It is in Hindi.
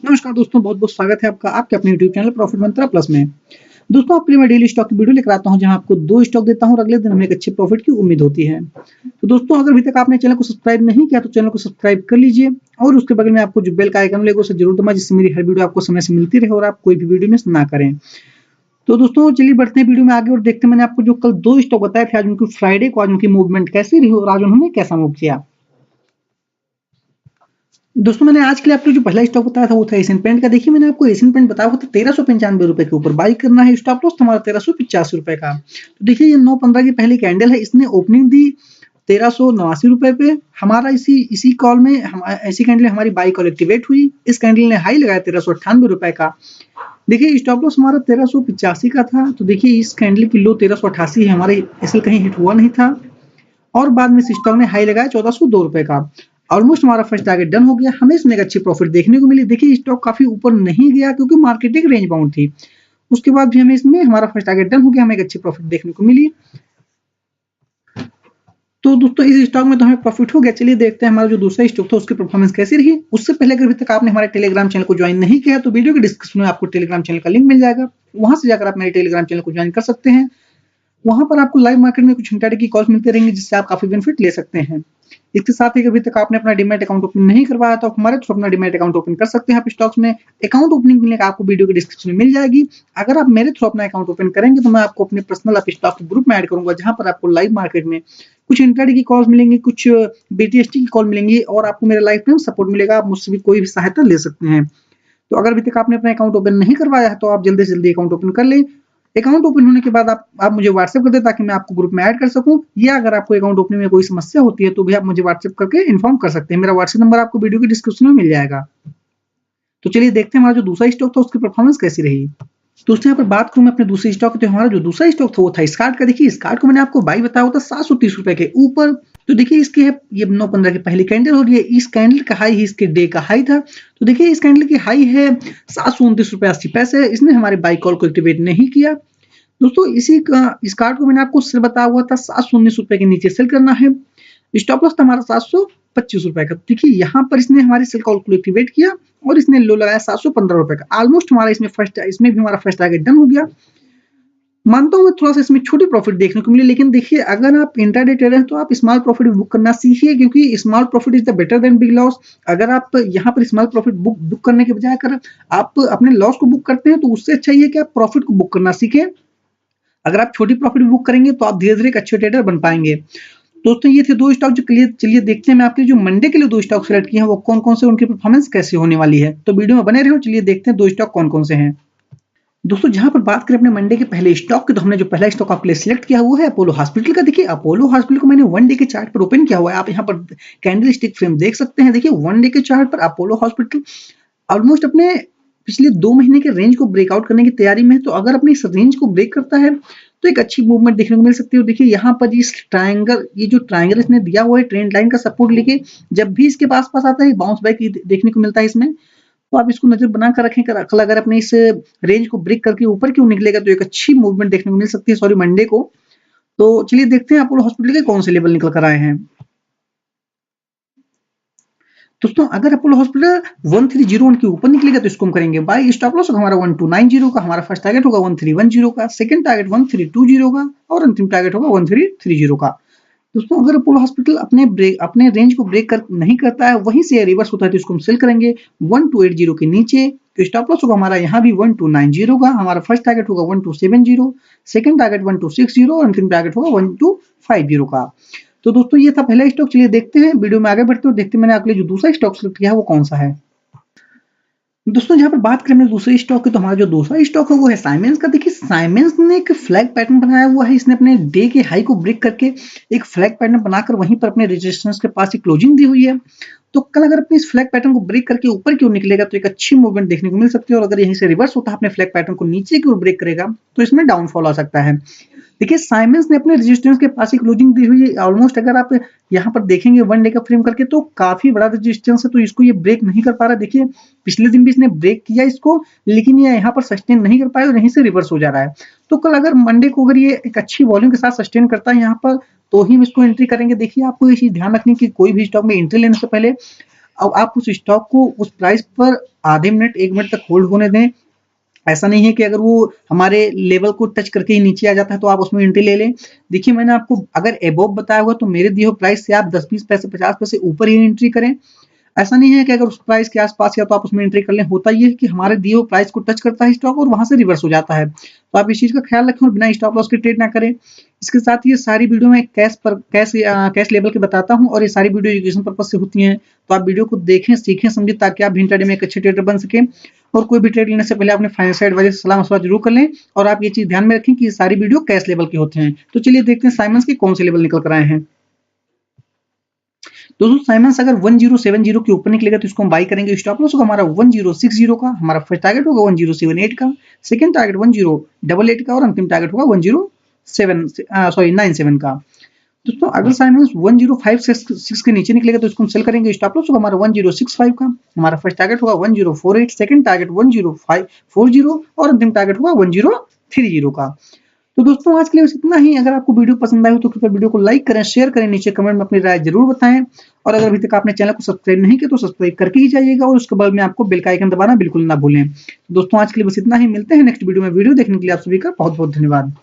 नमस्कार दोस्तों, बहुत बहुत स्वागत है आपका आपके अपने यूट्यूब चैनल प्रॉफिट मंत्रा प्लस में। दोस्तों, आपके लिए मैं डेली स्टॉक की वीडियो लेकर आता हूं, जहां आपको 2 स्टॉक देता हूं और अगले दिन हमें एक अच्छे प्रॉफिट की उम्मीद होती है। तो दोस्तों, अगर अभी तक आपने चैनल को सब्सक्राइब नहीं किया तो चैनल को सब्सक्राइब कर लीजिए और उसके बगल में आपको जो बेल का आइकन मिलेगा उसे जरूर दबाएं, जिससे मेरी हर वीडियो आपको समय से मिलती रहे और आप कोई भी वीडियो मिस ना करें। तो दोस्तों, चलिए बढ़ते हैं वीडियो में आगे और देखते हैं मैंने आपको जो कल 2 स्टॉक बताए थे, आज उनकी फ्राइडे को आज उनकी मूवमेंट कैसी रही और आज उन्होंने कैसा मूव किया। दोस्तों, मैंने आज के लिए आपको जो पहला स्टॉक बताया था वो था एशियन पेंट का। देखिए, मैंने आपको एशियन पेंट बताया हुआ था 1395 रुपए के ऊपर बाई करना है। स्टॉप लॉस हमारा 1385 रुपए का। तो देखिए, ये 9/15 की पहली कैंडल है, इसने ओपनिंग दी 1389 रुपए पे। हमारा इसी कॉल में ऐसी कैंडल हमारी बाई कॉल एक्टिवेट हुई। इस कैंडल ने हाई लगाया 1398 रुपए का। देखिए, स्टॉप लॉस हमारा 1385 का था। तो देखिए, इस कैंडल की लो 1388 है, हमारे ऐसे कहीं हिट हुआ नहीं था और बाद में इस स्टॉक ने हाई लगाया 1402 रुपए का। ऑलमोस्ट हमारा फर्स्ट टारगेट डन हो गया, हमें इसमें एक अच्छी प्रॉफिट देखने को मिली। देखिए, स्टॉक काफी ऊपर नहीं गया क्योंकि मार्केट एक रेंज बाउंड थी। उसके बाद भी हमें इसमें हमारा फर्स्ट टारगेट डन हो गया, हमें एक अच्छी प्रॉफिट देखने को मिली। तो दोस्तों, इस स्टॉक में तो हमें प्रॉफिट हो गया। चलिए देखते हैं हमारा जो दूसरा स्टॉक था उसकी परफॉर्मेंस कैसी रही। उससे पहले अगर अभी तक आपने हमारे टेलीग्राम चैनल को ज्वाइन नहीं किया तो वीडियो के डिस्क्रिप्शन में आपको टेलीग्राम चैनल का लिंक मिल जाएगा, वहां से जाकर आप मेरे टेलीग्राम चैनल को ज्वाइन कर सकते हैं। वहां पर आपको लाइव मार्केट में कुछ इंट्राडे की कॉल्स मिलते रहेंगे, जिससे आप काफी बेनिफिट ले सकते हैं। इसके साथ ही अभी तक आपने अपना डीमैट अकाउंट ओपन नहीं करवाया तो हमारे थ्रू अपना डीमैट अकाउंट ओपन कर सकते हैं। आप स्टॉक्स में अकाउंट ओपनिंग के लिए आपको वीडियो के डिस्क्रिप्शन में मिल जाएगी। अगर आप मेरे थ्रू अपना अकाउंट ओपन करेंगे तो मैं आपको अपने पर्सनल स्टॉक ग्रुप में ऐड करूंगा, जहां पर आपको लाइव मार्केट में कुछ इंट्राडे की कॉल्स मिलेंगी, कुछ बीटीएसटी की कॉल मिलेंगी और आपको मेरा लाइफ टाइम सपोर्ट मिलेगा। आप मुझसे भी कोई भी सहायता ले सकते हैं। तो अगर अभी तक आपने अपना अकाउंट ओपन नहीं करवाया है तो आप जल्दी से जल्दी अकाउंट ओपन कर लें। अकाउंट ओपन होने के बाद आप मुझे व्हाट्सएप कर दें ताकि मैं आपको ग्रुप में ऐड कर सकूं, या अगर आपको अकाउंट ओपनिंग में कोई समस्या होती है तो भी आप मुझे व्हाट्सएप करके इन्फॉर्म कर सकते हैं। मेरा व्हाट्सएप नंबर आपको वीडियो के डिस्क्रिप्शन में मिल जाएगा। तो चलिए देखते हैं हमारा जो दूसरा स्टॉक था उसकी परफॉर्मेंस कैसी रही। दोस्तों, यहाँ पर बात करूं मैं अपने दूसरे स्टॉक की, तो हमारा जो दूसरा स्टॉक था वो था स्कार्ट का। देखिए, स्कार्ट को मैंने आपको बाई बताया होता 730 रुपए के ऊपर। तो देखिए, इसकी है ये 9/15 की पहली कैंडल हो रही है। इस कैंडल का हाई ही इसके डे का हाई था। तो देखिए, इस कैंडल की हाई है 729 रुपए 80 पैसे। इसने हमारे बाई कॉल को एक्टिवेट नहीं किया। दोस्तों, इस कार्ड को मैंने आपको सेल बताया हुआ था 719 रुपए के नीचे सेल करना है। स्टॉप लॉस था हमारा 725 रुपए का। देखिए, यहाँ पर इसने हमारी सेल कॉल को एक्टिवेट किया और इसने लो लगाया 715 रुपए का। ऑलमोस्ट हमारा इसमें भी हमारा फर्स्ट टारगेट डन हो गया। मानता हूँ मैं थोड़ा सा इसमें छोटी प्रॉफिट देखने को मिली, लेकिन देखिए, अगर आप इंट्राडे ट्रेडर हैं तो आप स्मॉल प्रॉफिट बुक करना सीखिए, क्योंकि small profit is the better than big loss. अगर आप यहाँ पर स्मॉल प्रॉफिट बुक करने के बजाय अगर आप अपने लॉस को बुक करते हैं तो उससे अच्छा ये कि आप प्रॉफिट को बुक करना सीखें। अगर आप छोटी प्रॉफिट बुक करेंगे तो आप धीरे धीरे एक अच्छे ट्रेडर बन पाएंगे। दोस्तों, ये थे 2 स्टॉक जो क्लियर। चलिए देखते हैं मैं आपके जो मंडे के लिए 2 स्टॉक सेलेक्ट किए हैं वो कौन कौन से, उनकी परफॉर्मेंस कैसी होने वाली है। तो वीडियो में बने रहो। चलिए देखते हैं 2 स्टॉक कौन कौन से हैं। दोस्तों, जहां पर बात करें अपने मंडे के पहले स्टॉक की, तो हमने जो पहला स्टॉक आपके लिए सिलेक्ट किया वो है अपोलो हॉस्पिटल का। देखिए, अपोलो हॉस्पिटल को मैंने 1 डे के चार्ट पर ओपन किया हुआ है। आप यहाँ पर कैंडल स्टिक फ्रेम देख सकते हैं। देखिए, 1 डे के चार्ट पर अपोलो हॉस्पिटल ऑलमोस्ट अपने पिछले 2 महीने के रेंज को ब्रेकआउट करने की तैयारी में है। तो अगर अपने इस रेंज को ब्रेक करता है तो एक अच्छी मूवमेंट देखने को मिल सकती है। देखिए, यहाँ पर ये जो ट्रायंगल इसने दिया हुआ है ट्रेंड लाइन का सपोर्ट लेके, जब भी इसके पास आता है बाउंस बैक देखने को मिलता है इसमें। तो आप इसको नजर बना कर रखें। कल अगर अपने इस रेंज को ब्रेक करके ऊपर क्यों निकलेगा तो एक अच्छी मूवमेंट देखने को मिल सकती है, सॉरी मंडे को। तो चलिए देखते हैं अपोलो हॉस्पिटल के कौन से लेवल निकल कर आए हैं। दोस्तों, अगर अपोलो हॉस्पिटल 1301 के ऊपर निकलेगा तो इसको हम करेंगे बाय। स्टॉप लॉस हमारा 1290 का, हमारा फर्स्ट टारगेट होगा 1310 का, सेकंड टारगेट 1320 का और अंतिम टारगेट होगा 1330 का। दोस्तों, अगर अपोलो हॉस्पिटल अपने रेंज को ब्रेक नहीं करता है, वहीं से रिवर्स होता है तो इसको हम सेल करेंगे 1280 के नीचे। तो स्टॉप लॉस होगा हमारा यहाँ भी 1290 का, हमारा फर्स्ट टारगेट होगा 1270, सेकंड टारगेट 1260 और अंतिम टारगेट होगा 1250 का। तो दोस्तों, ये था पहला स्टॉक। चलिए देखते हैं वीडियो में आगे बढ़ते हुए, देखते हैं मैंने आपके लिए जो दूसरा स्टॉक सेलेक्ट किया है वो कौन सा है। दोस्तों, जहां पर बात करें हमने दूसरे स्टॉक की, तो हमारा जो दूसरा स्टॉक है वो है साइमेंस का। देखिए, साइमेंस ने एक फ्लैग पैटर्न बनाया हुआ है। इसने अपने डे के हाई को ब्रेक करके एक फ्लैग पैटर्न बनाकर वहीं पर अपने रेजिस्टेंस के पास एक क्लोजिंग दी हुई है। तो कल अगर अपने इस फ्लैग पैटर्न को ब्रेक करके ऊपर की ओर निकलेगा तो एक अच्छी मूवमेंट देखने को मिल सकती है, और अगर यहीं से रिवर्स होता है अपने फ्लैग पैटर्न को नीचे की ओर ब्रेक करेगा तो इसमें डाउनफॉल आ सकता है। देखिए, साइमेंस ने अपने रेजिस्टेंस के पास ही क्लोजिंग दी हुई है। ऑलमोस्ट अगर आप यहाँ पर देखेंगे 1 डे का फ्रेम करके तो काफी बड़ा रेजिस्टेंस है, तो इसको ये ब्रेक नहीं कर पा रहा। देखिए, पिछले दिन भी इसने ब्रेक किया इसको, लेकिन ये यहाँ पर सस्टेन नहीं कर पाया और यहीं से रिवर्स हो जा रहा है। तो कल अगर मंडे को अगर ये एक अच्छी वॉल्यूम के साथ सस्टेन करता है यहाँ पर, तो ही हम इसको एंट्री करेंगे। देखिए, आपको ये चीज ध्यान रखनी कि कोई भी स्टॉक में एंट्री लेने से पहले अब आप उस स्टॉक को उस प्राइस पर आधे मिनट 1 मिनट तक होल्ड होने दें। ऐसा नहीं है कि अगर वो हमारे लेवल को टच करके ही नीचे आ जाता है तो आप उसमें एंट्री ले लें। देखिए मैंने आपको अगर अबोव बताया हुआ तो मेरे दिए हुए प्राइस से आप 10-20 पैसे 50 पैसे ऊपर ही एंट्री करें। ऐसा नहीं है कि अगर उस प्राइस के आसपास या तो आप उसमें एंट्री कर लें। होता ये है कि हमारे दिए हुए प्राइस को टच करता है स्टॉक और वहां से रिवर्स हो जाता है। तो आप इस चीज का ख्याल रखें और बिना स्टॉप लॉस के ट्रेड ना करें। इसके साथ ये सारी वीडियो में कैश लेवल के बताता हूँ और ये सारी वीडियो एजुकेशन पर्पज से होती हैं। तो आप वीडियो को देखें, सीखें, समझें ताकि आप इंट्राडे में एक अच्छे ट्रेडर बन सकें। और कोई भी ट्रेड लेने से पहले अपने फाइनेंशियल एडवाइजर से सलाह मशवरा जरूर कर लें। और आप ये चीज ध्यान में रखें कि ये सारी वीडियो कैश लेवल के होते हैं। तो चलिए देखते हैं साइमंस के कौन से लेवल निकल कर आए हैं। दोस्तों साइमंस अगर 1070 के ऊपर निकलेगा तो इसको हम बाई करेंगे। स्टॉप लॉस होगा हमारा 1060 का, हमारा फर्स्ट टारगेट होगा 1078 का, सेकंड टारगेट 1088 का और अंतिम टारगेट होगा 97 का। दोस्तों अगर साइमंस 1056 के नीचे निकलेगा तो इसको हम सेल करेंगे। स्टॉप लॉस होगा हमारा 1065 का, हमारा फर्स्ट टारगेट होगा 1048, सेकंड टारगेट 1040 और अंतिम टारगेट होगा 1030 का। तो दोस्तों आज के लिए बस इतना ही। अगर आपको वीडियो पसंद आई हो तो कृपया वीडियो को लाइक करें, शेयर करें, नीचे कमेंट में अपनी राय जरूर बताएं। और अगर अभी तक आपने चैनल को सब्सक्राइब नहीं किया तो सब्सक्राइब करके ही जाइएगा और उसके बाद में आपको बेल का आइकन दबाना बिल्कुल ना भूलें। तो दोस्तों आज के लिए बस इतना ही। मिलते हैं नेक्स्ट वीडियो में। वीडियो देखने के लिए आप सभी का बहुत बहुत धन्यवाद।